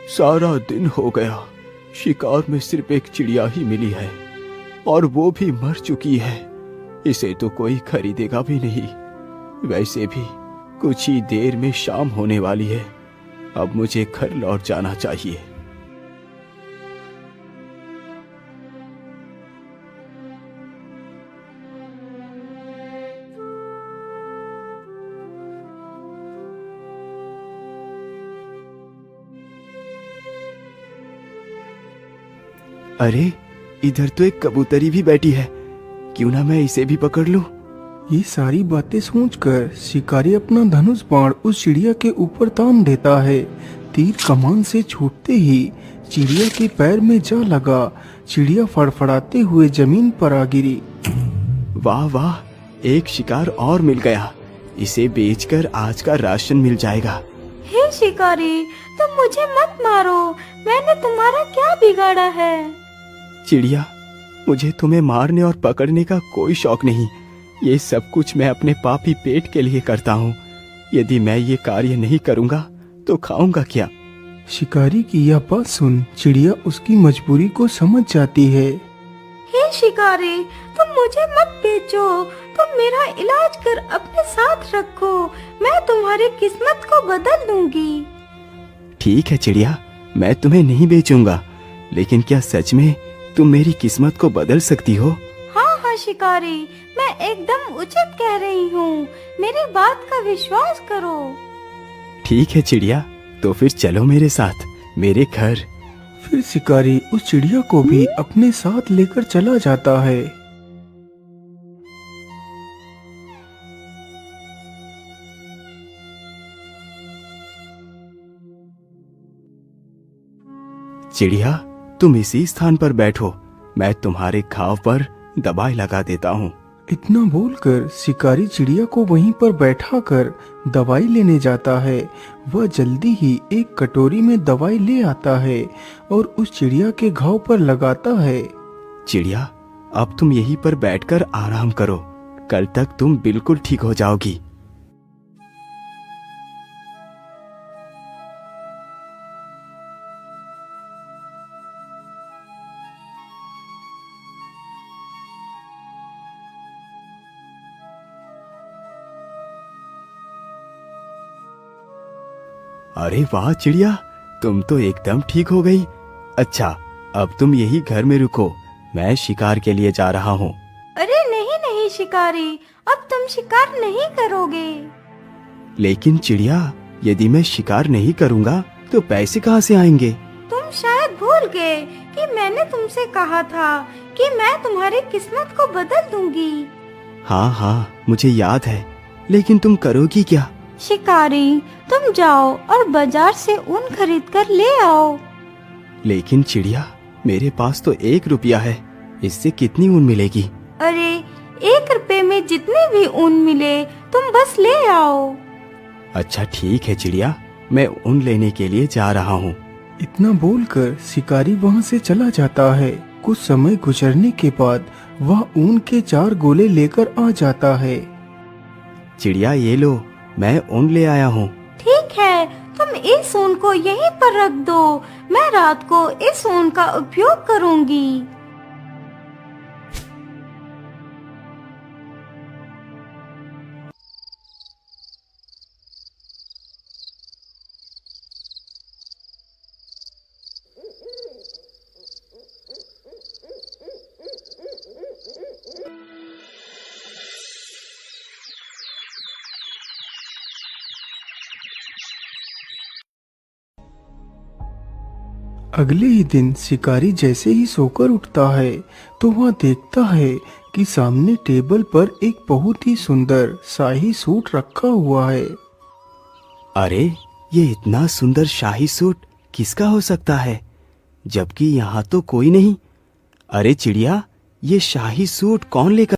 सारा दिन हो गया, शिकार में सिर्फ एक चिड़िया ही मिली है और वो भी मर चुकी है। इसे तो कोई खरीदेगा भी नहीं। वैसे भी कुछ ही देर में शाम होने वाली है। अब मुझे घर लौट जाना चाहिए। अरे, इधर तो एक कबूतरी भी बैठी है। क्यों ना मैं इसे भी पकड़ लूं? ये सारी बातें सोचकर शिकारी अपना धनुष बाण उस चिड़िया के ऊपर तान देता है। तीर कमान से छूटते ही चिड़िया के पैर में जा लगा। चिड़िया फड़फड़ाते हुए जमीन पर आ गिरी। वाह वाह, एक शिकार और मिल गया। इसे बेचकर आज का राशन मिल जाएगा। हे शिकारी, तुम मुझे मत मारो। मैंने तुम्हारा क्या बिगाड़ा है? चिड़िया, मुझे तुम्हें मारने और पकड़ने का कोई शौक नहीं। ये सब कुछ मैं अपने पापी पेट के लिए करता हूँ। यदि मैं ये कार्य नहीं करूँगा तो खाऊंगा क्या? शिकारी की यह बात सुन चिड़िया उसकी मजबूरी को समझ जाती है। हे शिकारी, तुम मुझे मत बेचो। तुम मेरा इलाज कर अपने साथ रखो। मैं तुम्हारी किस्मत को बदल दूंगी। ठीक है चिड़िया, मैं तुम्हें नहीं बेचूंगा। लेकिन क्या सच में तुम मेरी किस्मत को बदल सकती हो? हाँ हाँ शिकारी, मैं एकदम उचित कह रही हूँ। मेरी बात का विश्वास करो। ठीक है चिड़िया, तो फिर चलो मेरे साथ मेरे घर। फिर शिकारी उस चिड़िया को भी अपने साथ लेकर चला जाता है। चिड़िया, तुम इसी स्थान पर बैठो। मैं तुम्हारे घाव पर दवाई लगा देता हूँ। इतना बोलकर शिकारी चिड़िया को वहीं पर बैठाकर दवाई लेने जाता है। वह जल्दी ही एक कटोरी में दवाई ले आता है और उस चिड़िया के घाव पर लगाता है। चिड़िया, अब तुम यहीं पर बैठकर आराम करो। कल तक तुम बिल्कुल ठीक हो जाओगी। अरे वाह चिड़िया, तुम तो एकदम ठीक हो गई। अच्छा, अब तुम यही घर में रुको। मैं शिकार के लिए जा रहा हूँ। अरे नहीं नहीं शिकारी, अब तुम शिकार नहीं करोगे। लेकिन चिड़िया, यदि मैं शिकार नहीं करूँगा तो पैसे कहाँ से आएंगे? तुम शायद भूल गए कि मैंने तुमसे कहा था कि मैं तुम्हारी किस्मत को बदल दूंगी। हाँ हाँ, मुझे याद है। लेकिन तुम करोगी क्या? शिकारी, तुम जाओ और बाजार से ऊन खरीद कर ले आओ। लेकिन चिड़िया, मेरे पास तो 1 रुपया है। इससे कितनी ऊन मिलेगी? अरे, 1 रुपए में जितने भी ऊन मिले तुम बस ले आओ। अच्छा ठीक है चिड़िया, मैं ऊन लेने के लिए जा रहा हूँ। इतना बोलकर शिकारी वहाँ से चला जाता है। कुछ समय गुजरने के बाद वह ऊन के 4 गोले लेकर आ जाता है। चिड़िया, ये लो, मैं ऊन ले आया हूँ। ठीक है, तुम इस ऊन को यहीं पर रख दो। मैं रात को इस ऊन का उपयोग करूँगी। अगले ही दिन शिकारी जैसे ही सोकर उठता है तो वह देखता है कि सामने टेबल पर एक बहुत ही सुंदर शाही सूट रखा हुआ है। अरे, ये इतना सुंदर शाही सूट किसका हो सकता है, जबकि यहाँ तो कोई नहीं। अरे चिड़िया, ये शाही सूट कौन लेकर